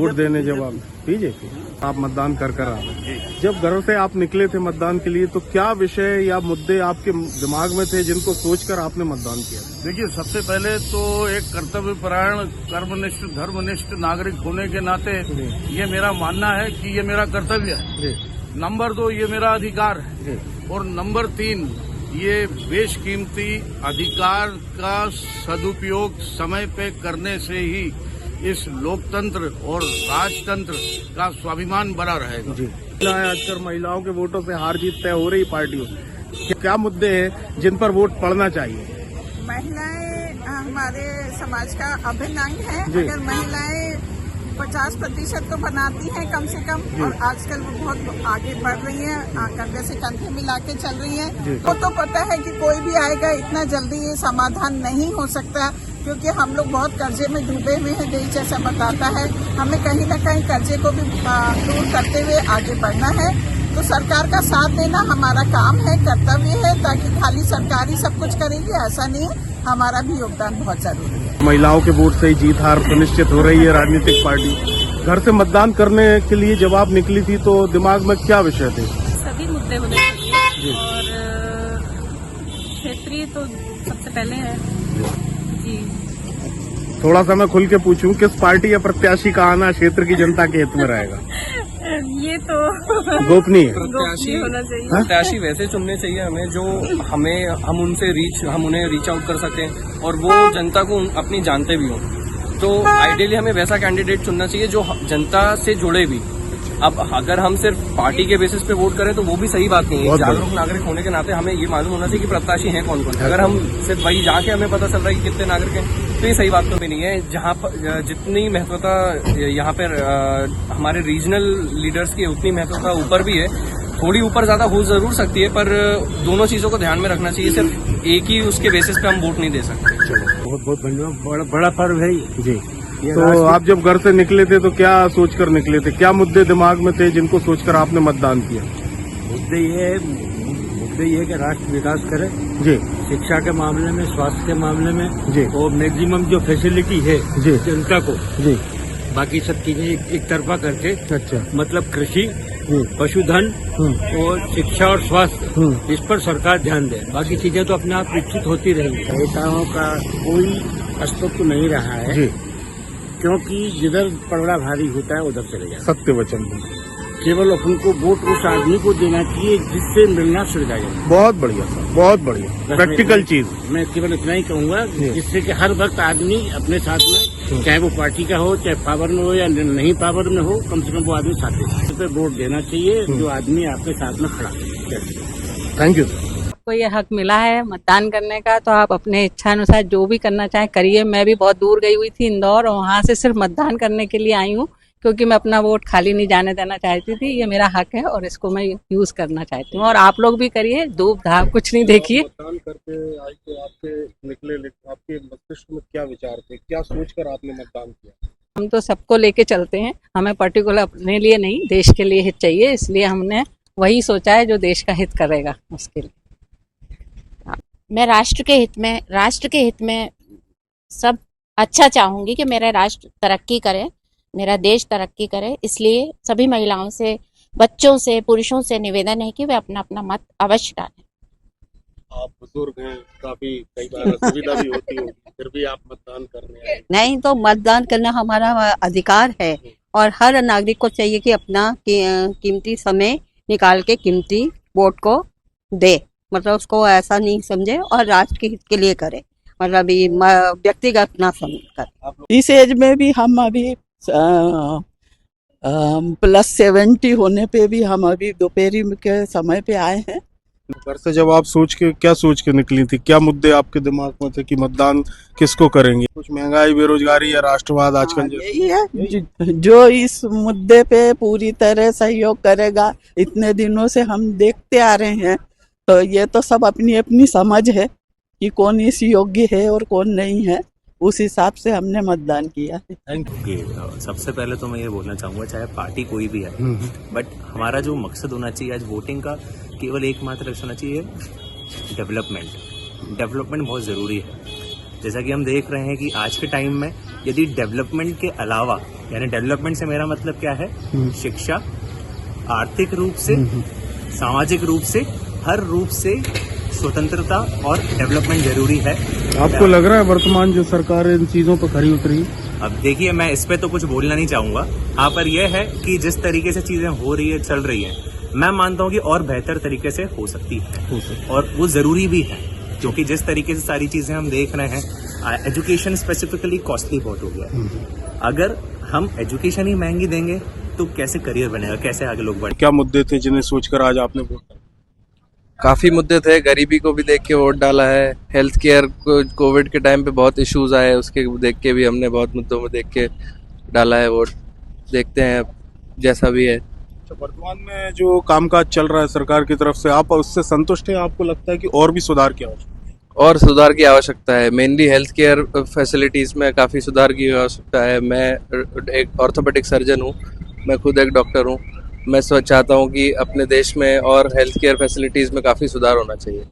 Vote देने जब आप बीजेपी आप मतदान कर आ रहे, जब घर से आप निकले थे मतदान के लिए, तो क्या विषय या मुद्दे आपके दिमाग में थे जिनको सोचकर आपने मतदान किया? देखिए, सबसे पहले तो एक कर्तव्यपरायण, कर्मनिष्ठ, धर्मनिष्ठ नागरिक होने के नाते ये मेरा मानना है कि ये मेरा कर्तव्य है। नंबर 2, ये मेरा अधिकार है। और नंबर 3, ये बेशकीमती अधिकार का सदुपयोग समय पे करने से ही इस लोकतंत्र और राजतंत्र का स्वाभिमान बना रहेगा। जी, आजकल महिलाओं के वोटों से हार जीत तय हो रही पार्टियों, क्या मुद्दे हैं जिन पर वोट पड़ना चाहिए? महिलाएं हमारे समाज का अभिन्न अंग है। अगर महिलाएं 50% तो बनाती हैं कम से कम, और आजकल वो बहुत आगे बढ़ रही हैं, कंधे से कंधे मिला के चल रही हैं। वो तो पता है कि कोई भी आएगा, इतना जल्दी ये समाधान नहीं हो सकता, क्योंकि हम लोग बहुत कर्जे में डूबे हुए हैं। देश जैसा बताता है, हमें कहीं न कहीं कर्जे को भी दूर करते हुए आगे बढ़ना है। तो सरकार का साथ देना हमारा काम है, कर्तव्य है, ताकि खाली सरकार ही सब कुछ करेगी ऐसा नहीं है, हमारा भी योगदान बहुत जरूरी है। महिलाओं के वोट से ही जीत हार सुनिश्चित हो रही है राजनीतिक पार्टी। घर से मतदान करने के लिए जब आप निकली थी तो दिमाग में क्या विषय थे? सभी मुद्दे होने चाहिए, और क्षेत्रीय तो सबसे पहले है जी। थोड़ा सा मैं खुल के पूछूं, किस पार्टी या प्रत्याशी का आना क्षेत्र की जनता के हित में रहेगा? ये तो गोपनीय होना चाहिए। प्रत्याशी वैसे चुनने चाहिए हमें जो हम उन्हें रीच आउट कर सकें और वो जनता को अपनी जानते भी हों। तो आइडियली हमें वैसा कैंडिडेट चुनना चाहिए जो जनता से जुड़े भी। अब अगर हम सिर्फ पार्टी के बेसिस पे वोट करें तो वो भी सही बात नहीं है। जागरूक नागरिक होने के नाते हमें ये मालूम होना चाहिए कि प्रत्याशी हैं कौन कौन। अगर हम सिर्फ वही जाके हमें पता चल रहा है कि कितने नागरिक हैं, तो ये सही बात तो भी नहीं है। जहाँ पर जितनी महत्वता यहाँ पर हमारे रीजनल लीडर्स की, उतनी महत्वता ऊपर भी है। थोड़ी ऊपर ज्यादा हो जरूर सकती है, पर दोनों चीजों को ध्यान में रखना चाहिए। सिर्फ एक ही उसके बेसिस पे हम वोट नहीं दे सकते। बहुत बहुत धन्यवाद। बड़ा पर्व है जी। तो आप जब घर से निकले थे तो क्या सोचकर निकले थे? क्या मुद्दे दिमाग में थे जिनको सोचकर आपने मतदान किया? मुद्दे ये कि राष्ट्र विकास करे जी, शिक्षा के मामले में, स्वास्थ्य के मामले में जी, और मैक्सिमम जो फैसिलिटी है जी जनता को, जी, बाकी सब चीजें एक तरफा करके, अच्छा, मतलब कृषि, पशुधन और शिक्षा और स्वास्थ्य, इस पर सरकार ध्यान दे। बाकी चीजें तो अपने आप विकसित होती रहेंगी। नेताओं का कोई अस्तित्व नहीं रहा है जी, क्योंकि जिधर पलड़ा भारी होता है उधर चले जाए। सत्य वचन। केवल उनको वोट उस आदमी को देना चाहिए जिससे मिलना सुविधाजनक। बहुत बढ़िया सर, बहुत बढ़िया प्रैक्टिकल चीज। मैं केवल इतना ही कहूंगा जिससे कि हर वक्त आदमी अपने साथ में, चाहे वो पार्टी का हो, चाहे पावर में हो या नहीं पावर में हो, कम से कम वो आदमी साथ दे। उस पर वोट देना चाहिए जो आदमी आपके साथ में खड़ा है। Thank you sir. आपको ये हक मिला है मतदान करने का, तो आप अपने इच्छा अनुसार जो भी करना चाहें करिए। मैं भी बहुत दूर गई हुई थी, इंदौर, और वहाँ से सिर्फ मतदान करने के लिए आई हूँ, क्योंकि मैं अपना वोट खाली नहीं जाने देना चाहती थी। ये मेरा हक है और इसको मैं यूज करना चाहती हूँ, और आप लोग भी करिए। धूप धाप कुछ नहीं देखिए। मतदान करके आज तो आपके निकले, आपके मस्तिष्क में क्या विचार थे, क्या सोचकर आपने मतदान किया? हम तो सबको लेके चलते हैं, हमें पर्टिकुलर अपने लिए नहीं, देश के लिए हित चाहिए, इसलिए हमने वही सोचा है जो देश का हित करेगा उसके लिए। मैं राष्ट्र के हित में सब अच्छा चाहूंगी कि मेरा राष्ट्र तरक्की करे, मेरा देश तरक्की करे। इसलिए सभी महिलाओं से, बच्चों से, पुरुषों से निवेदन है कि वे अपना अपना मत अवश्य डालें। आप बुजुर्ग हैं, काफी कई बार असुविधा भी होती होगी, फिर भी आप मतदान करने आए। नहीं, तो मतदान करना हमारा अधिकार है, और हर नागरिक को चाहिए कि अपना कीमती समय निकाल के कीमती वोट को दे। मतलब उसको ऐसा नहीं समझे और राष्ट्र के हित के लिए करे, मतलब व्यक्तिगत ना समझ कर। इस एज में भी हम अभी +70 होने पे भी हम अभी दोपहरी के समय पे आए हैं। घर से जब आप क्या सोच के निकली थी? क्या मुद्दे आपके दिमाग में थे कि मतदान किसको करेंगे? कुछ महंगाई, बेरोजगारी या राष्ट्रवाद आजकल यही है जो इस मुद्दे पे पूरी तरह सहयोग करेगा। इतने दिनों से हम देखते आ रहे हैं, तो ये तो सब अपनी अपनी समझ है कि कौन इस योग्य है और कौन नहीं है, उस हिसाब से हमने मतदान किया है। सबसे पहले तो मैं ये बोलना चाहूँगा, चाहे पार्टी कोई भी है, बट हमारा जो मकसद होना चाहिए आज वोटिंग का, केवल एकमात्र लक्ष्य होना चाहिए डेवलपमेंट बहुत ज़रूरी है। जैसा कि हम देख रहे हैं कि आज के टाइम में यदि डेवलपमेंट के अलावा, यानी डेवलपमेंट से मेरा मतलब क्या है, शिक्षा, आर्थिक रूप से, सामाजिक रूप से, हर रूप से स्वतंत्रता और डेवलपमेंट जरूरी है। आपको लग रहा है वर्तमान जो सरकार इन चीजों पर खरी उतरी? अब देखिए, मैं इस पे तो कुछ बोलना नहीं चाहूंगा। हाँ, पर यह है कि जिस तरीके से चीजें हो रही है, चल रही है, मैं मानता हूँ कि और बेहतर तरीके से हो सकती है, और वो जरूरी भी है, क्योंकि जिस तरीके से सारी चीजें हम देख रहे हैं, एजुकेशन स्पेसिफिकली कॉस्टली बहुत हो गया है। अगर हम एजुकेशन ही महंगी देंगे तो कैसे करियर बनेगा, कैसे आगे लोग बढ़े? क्या मुद्दे थे जिन्हें सोचकर आज आपने वोट डाला? काफ़ी मुद्दे थे, गरीबी को भी देख के वोट डाला है, हेल्थ केयर को कोविड के टाइम पे बहुत इश्यूज आए, उसके देख के भी हमने बहुत मुद्दों में देख के डाला है वोट। देखते हैं जैसा भी है। वर्तमान में जो कामकाज चल रहा है सरकार की तरफ से, आप उससे संतुष्ट हैं? आपको लगता है कि और भी सुधार की आवश्यकता है? और सुधार की आवश्यकता है, मेनली हेल्थ केयर फैसिलिटीज़ में काफ़ी सुधार की आवश्यकता है। मैं एक ऑर्थोपेडिक सर्जन हूँ, मैं खुद एक डॉक्टर हूँ। मैं चाहता हूँ कि अपने देश में और हेल्थ केयर फैसिलिटीज़ में काफ़ी सुधार होना चाहिए।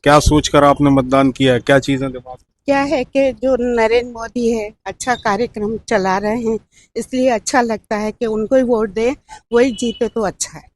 क्या सोचकर आपने मतदान किया है? क्या चीजें दिमाग? क्या है कि जो नरेंद्र मोदी है अच्छा कार्यक्रम चला रहे हैं, इसलिए अच्छा लगता है कि उनको ही वोट दे, वही जीते तो अच्छा है।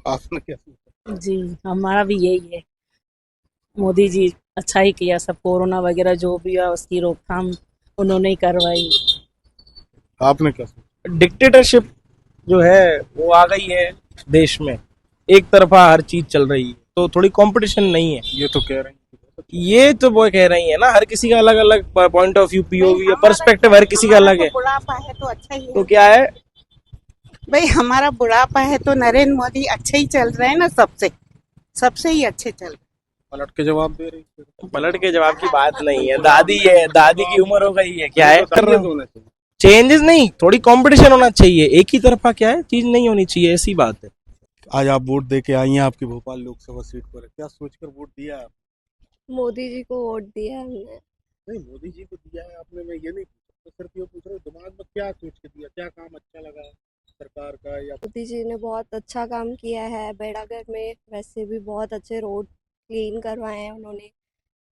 आपने क्या सोचा? जी, हमारा भी यही है। मोदी जी अच्छा ही किया, सब कोरोना वगैरह जो भी है उसकी रोकथाम उन्होंने ही करवाई। आपने क्या सोचा? डिक्टेटरशिप जो है वो आ गई है देश में, एक तरफा हर चीज चल रही है, तो थोड़ी कंपटीशन नहीं है। ये तो कह रहे हैं, ये तो वो कह रही है ना, हर किसी का अलग अलग पॉइंट ऑफ व्यू, पीओवी या पर्सपेक्टिव हर किसी का अलग है। बुढ़ापा है तो अच्छा ही है। तो क्या है भाई, हमारा बुढ़ापा है तो नरेंद्र मोदी अच्छे ही चल रहे हैं ना, सबसे ही अच्छे चल रहे हैं। पलट के जवाब दे रही है। पलट के जवाब की बात नहीं है, दादी है, दादी की उम्र हो गई है, क्या है होना चाहिए। चेंजेस नहीं, थोड़ी कंपटीशन होना चाहिए, एक ही तरफा क्या है चीज नहीं होनी चाहिए, ऐसी बात है। आज आप वोट दे के आई हैं, आपकी भोपाल लोकसभा सीट पर है। क्या सोचकर वोट दिया है आप? मोदी जी को वोट दिया हमने। नहीं, मोदी जी को दिया है आपने, मैं ये नहीं पूछ रहा, सिर्फ ये पूछ रहा हूँ दिमाग में क्या सोच के दिया, क्या काम अच्छा लगा सरकार का? या मोदी जी ने बहुत अच्छा काम किया है, बेड़ागर में वैसे भी बहुत अच्छे रोड क्लीन करवाए हैं उन्होंने,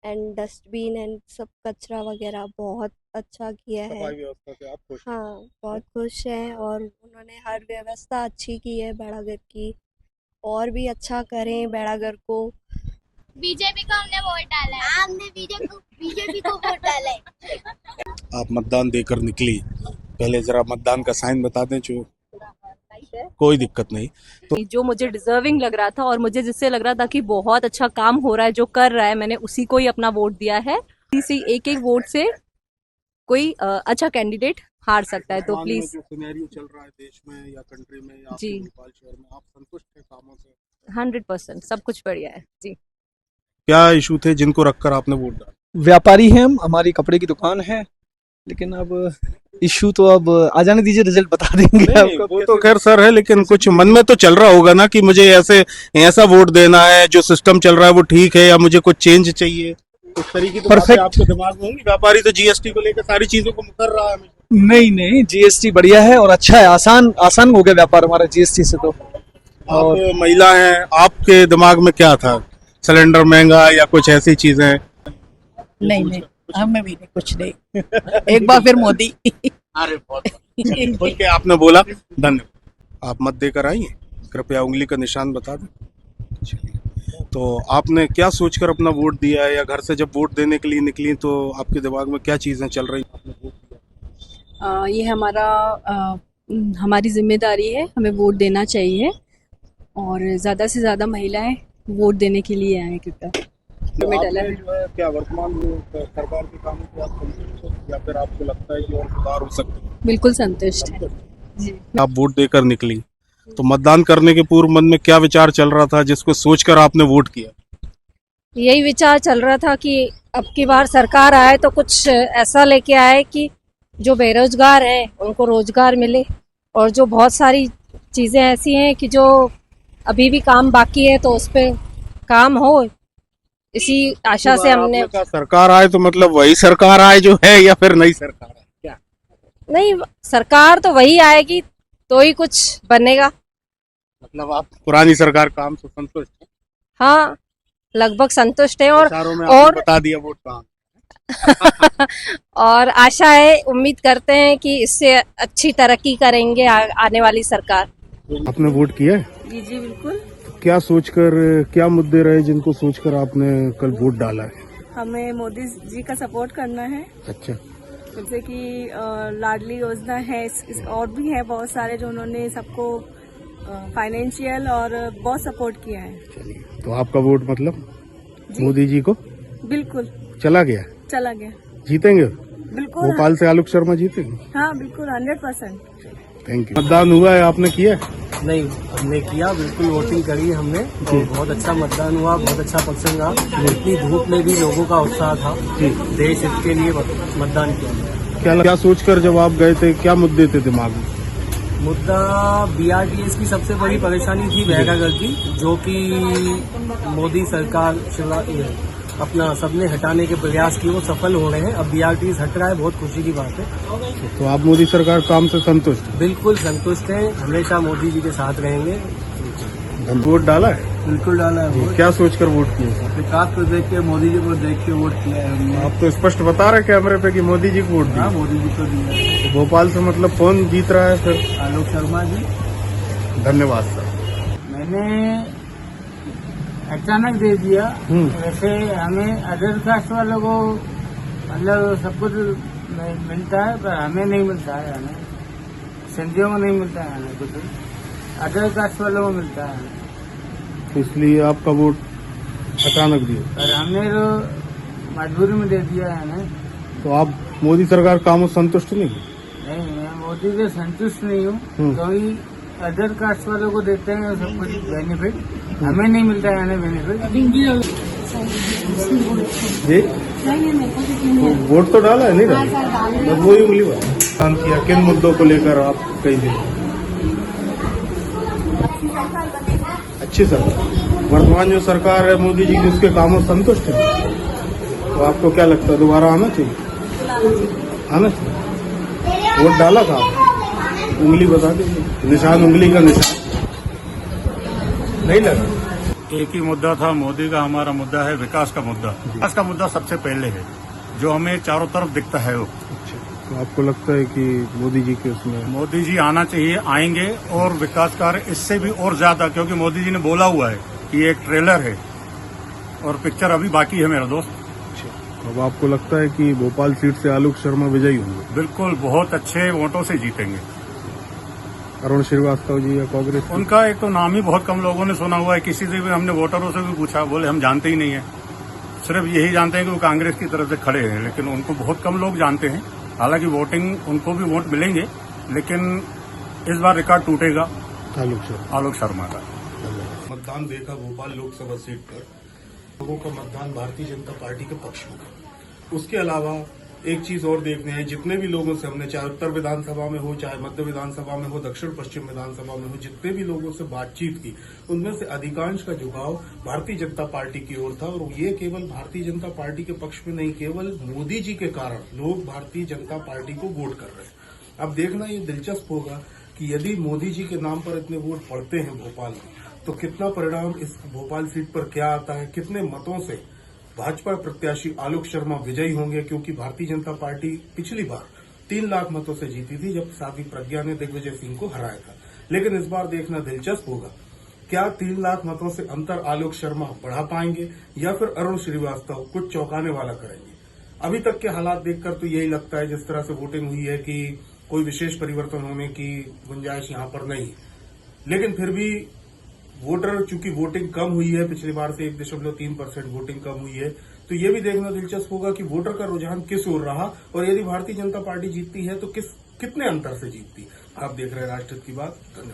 एंड डस्टबिन एंड सब कचरा वगैरह बहुत अच्छा किया है। सफाई व्यवस्था से आप खुश? हाँ, बहुत खुश हैं, और उन्होंने हर व्यवस्था अच्छी की है बेड़ागर की, और भी अच्छा करें बेड़ागर को। बीजेपी को हमने वोट डाला है। हमने बीजेपी को वोट डाला है। आप मतदान देकर निकली, पहले जरा मतदान का साइन बता दें। जो कोई दिक्कत नहीं, तो जो मुझे डिजर्विंग लग रहा था और मुझे जिससे लग रहा था कि बहुत अच्छा काम हो रहा है, जो कर रहा है, मैंने उसी को ही अपना वोट दिया है। इसी एक वोट से कोई अच्छा कैंडिडेट हार सकता है, तो प्लीज। जो सिनेरियो चल रहा है देश में या कंट्री में या जी, भोपाल शहर में, आप संतुष्ट हैं कामों से? 100% सब कुछ बढ़िया है जी। क्या इशू थे जिनको रखकर आपने वोट डाला? व्यापारी हैं हम, हमारी कपड़े की दुकान है, लेकिन अब इशू तो अब आ जाने दीजिए, रिजल्ट बता देंगे आपको। वो तो खैर सर है, लेकिन कुछ मन में तो चल रहा होगा ना कि मुझे ऐसा वोट देना है, जो सिस्टम चल रहा है वो ठीक है, या मुझे कुछ चेंज चाहिए, उस तरीके की बातें आपके दिमाग में होंगी। व्यापारी तो जीएसटी को लेकर सारी चीजों को कर रहा है। नहीं, जीएसटी बढ़िया है और अच्छा है, आसान हो गया व्यापार हमारा जीएसटी से। तो आप महिला हैं, आपके दिमाग में क्या था? सिलेंडर महंगा या कुछ ऐसी चीजें? नहीं, हमें भी नहीं, कुछ नहीं। एक बार फिर मोदी। अरे बहुत खुल के आपने बोला, धन्यवाद। आप मत देकर आई हैं, कृपया उंगली का निशान बता दें। तो आपने क्या सोचकर अपना वोट दिया है, या घर से जब वोट देने के लिए निकली तो आपके दिमाग में क्या चीजें चल रही? आपने वोट दिया? ये हमारी जिम्मेदारी है, हमें वोट देना चाहिए, और ज़्यादा से ज़्यादा महिलाएं वोट देने के लिए आए कृपया। जो है क्या वर्तमान सरकार के कामों से आप संतुष्ट हैं, या फिर आपको लगता है कि और सुधार हो सकते हैं? बिल्कुल संतुष्ट है जी। आप वोट देकर निकली, तो मतदान करने के पूर्व मन में क्या विचार चल रहा था जिसको सोचकर आपने वोट किया? यही विचार चल रहा था कि अब की बार सरकार आए तो कुछ ऐसा लेके आए कि जो बेरोजगार हैं उनको रोजगार मिले, और जो बहुत सारी चीज़ें ऐसी हैं कि जो अभी भी काम बाकी है तो उस पर काम हो, इसी आशा से हमने। सरकार आए तो मतलब वही सरकार आए जो है, या फिर नई सरकार है क्या? नहीं, सरकार तो वही आएगी तो ही कुछ बनेगा। मतलब आप पुरानी सरकार काम से संतुष्ट हैं? हाँ, लगभग संतुष्ट है। और बता दिया वोट कहाँ? और आशा है, उम्मीद करते हैं कि इससे अच्छी तरक्की करेंगे आने वाली सरकार। आपने वोट किया है? जी बिल्कुल। क्या सोचकर, क्या मुद्दे रहे जिनको सोचकर आपने कल वोट डाला है? हमें मोदी जी का सपोर्ट करना है। अच्छा। जैसे कि लाडली योजना है, और भी है बहुत सारे जो उन्होंने सबको फाइनेंशियल और बहुत सपोर्ट किया है। चलिए, तो आपका वोट मतलब मोदी जी को बिल्कुल चला गया? चला गया। जीतेंगे? बिल्कुल। भोपाल से आलोक शर्मा जीतेंगे? हाँ बिल्कुल, 100%। Thank you. मतदान हुआ है, आपने किया? नहीं, हमने किया, बिल्कुल वोटिंग करी हमने और बहुत अच्छा मतदान हुआ, बहुत अच्छा पसंद रहा। इतनी धूप में भी लोगों का उत्साह था, देश हित के लिए मतदान किया। क्या सोचकर जब आप गए थे, क्या मुद्दे थे दिमाग में? मुद्दा BRTS की सबसे बड़ी परेशानी थी बेहरागढ़ की, जो कि मोदी सरकार अपना सबने हटाने के प्रयास किए, वो सफल हो रहे हैं। अब BRTS हट रहा है, बहुत खुशी की बात है। तो आप मोदी सरकार काम से संतुष्ट? बिल्कुल संतुष्ट हैं, हमेशा मोदी जी के साथ रहेंगे। वोट डाला है? बिल्कुल डाला है। क्या सोचकर वोट किए? विकास को देख के, मोदी जी को देख के वोट किया है हमने। आप तो स्पष्ट बता रहे कैमरे पे कि मोदी जी को वोट दिया। मोदी जी को दिया। तो भोपाल से मतलब कौन जीत रहा है फिर? आलोक शर्मा जी। धन्यवाद सर। मैंने अचानक दे दिया। वैसे हमें अदर कास्ट वालों को मतलब सब कुछ मिलता है, पर हमें नहीं मिलता है। हमें सिंधियों को नहीं मिलता है, हमें कुछ अदर कास्ट वालों को मिलता है। इसलिए आपका वोट अचानक दिया? और हमने तो मजबूरी में दे दिया है हमें। तो आप मोदी सरकार कामों से संतुष्ट नहीं? नहीं, मैं मोदी से संतुष्ट नहीं हूँ, क्योंकि अदर कास्ट वालों को देते हैं सब कुछ बेनिफिट, हमें नहीं मिलता है हमें बेनिफिट। जी, तो वोट तो डाला है? नहीं डाला? बस वही उंगली काम किया। किन मुद्दों को लेकर आप कहीं दिन? अच्छी सरकार, वर्तमान जो सरकार है मोदी जी की, उसके कामों से संतुष्ट है? तो आपको क्या लगता है दोबारा आना चाहिए? आना चाहिए। वोट डाला था? उंगली बता दीजिए, निशान, उंगली का निशान नहीं लगा। एक ही मुद्दा था मोदी का, हमारा मुद्दा है विकास का मुद्दा। विकास का मुद्दा सबसे पहले है, जो हमें चारों तरफ दिखता है वो। तो आपको लगता है कि मोदी जी के उसमें मोदी जी आना चाहिए, आएंगे, और विकास कार्य इससे भी और ज्यादा, क्योंकि मोदी जी ने बोला हुआ है कि ये एक ट्रेलर है और पिक्चर अभी बाकी है मेरा दोस्त। अब आपको लगता है कि भोपाल सीट से आलोक शर्मा विजयी होंगे? बिल्कुल, बहुत अच्छे वोटों से जीतेंगे। अरुण श्रीवास्तव जी या कांग्रेस? उनका एक तो नाम ही बहुत कम लोगों ने सुना हुआ है, किसी से भी हमने वोटरों से भी पूछा, बोले हम जानते ही नहीं है, सिर्फ यही जानते हैं कि वो कांग्रेस की तरफ से खड़े हैं, लेकिन उनको बहुत कम लोग जानते हैं। हालांकि वोटिंग उनको भी वोट मिलेंगे, लेकिन इस बार रिकॉर्ड टूटेगा आलोक शर्मा का। मतदान देखा भोपाल लोकसभा सीट पर, लोगों का मतदान भारतीय जनता पार्टी के पक्ष में था। उसके अलावा एक चीज और देखने हैं, जितने भी लोगों से हमने, चाहे उत्तर विधानसभा में हो, चाहे मध्य विधानसभा में हो, दक्षिण पश्चिम विधानसभा में हो, जितने भी लोगों से बातचीत की, उनमें से अधिकांश का झुकाव भारतीय जनता पार्टी की ओर था। और ये केवल भारतीय जनता पार्टी के पक्ष में नहीं, केवल मोदी जी के कारण लोग भारतीय जनता पार्टी को वोट कर रहे हैं। अब देखना ये दिलचस्प होगा कि यदि मोदी जी के नाम पर इतने वोट पड़ते हैं भोपाल में, तो कितना परिणाम इस भोपाल सीट पर क्या आता है, कितने मतों से भाजपा प्रत्याशी आलोक शर्मा विजयी होंगे। क्योंकि भारतीय जनता पार्टी पिछली बार 3 लाख मतों से जीती थी, जब साध्वी प्रज्ञा ने दिग्विजय सिंह को हराया था। लेकिन इस बार देखना दिलचस्प होगा, क्या 3 लाख मतों से अंतर आलोक शर्मा बढ़ा पाएंगे या फिर अरुण श्रीवास्तव कुछ चौंकाने वाला करेंगे। अभी तक के हालात देखकर तो यही लगता है, जिस तरह से वोटिंग हुई है, कि कोई विशेष परिवर्तन होने की गुंजाइश यहां पर नहीं। लेकिन फिर भी वोटर, चूंकि वोटिंग कम हुई है, पिछली बार से 1.3% वोटिंग कम हुई है, तो ये भी देखना दिलचस्प होगा कि वोटर का रुझान किस ओर रहा, और यदि भारतीय जनता पार्टी जीतती है तो कितने अंतर से जीतती। आप देख रहे हैं राष्ट्रहित की बात। धन्यवाद।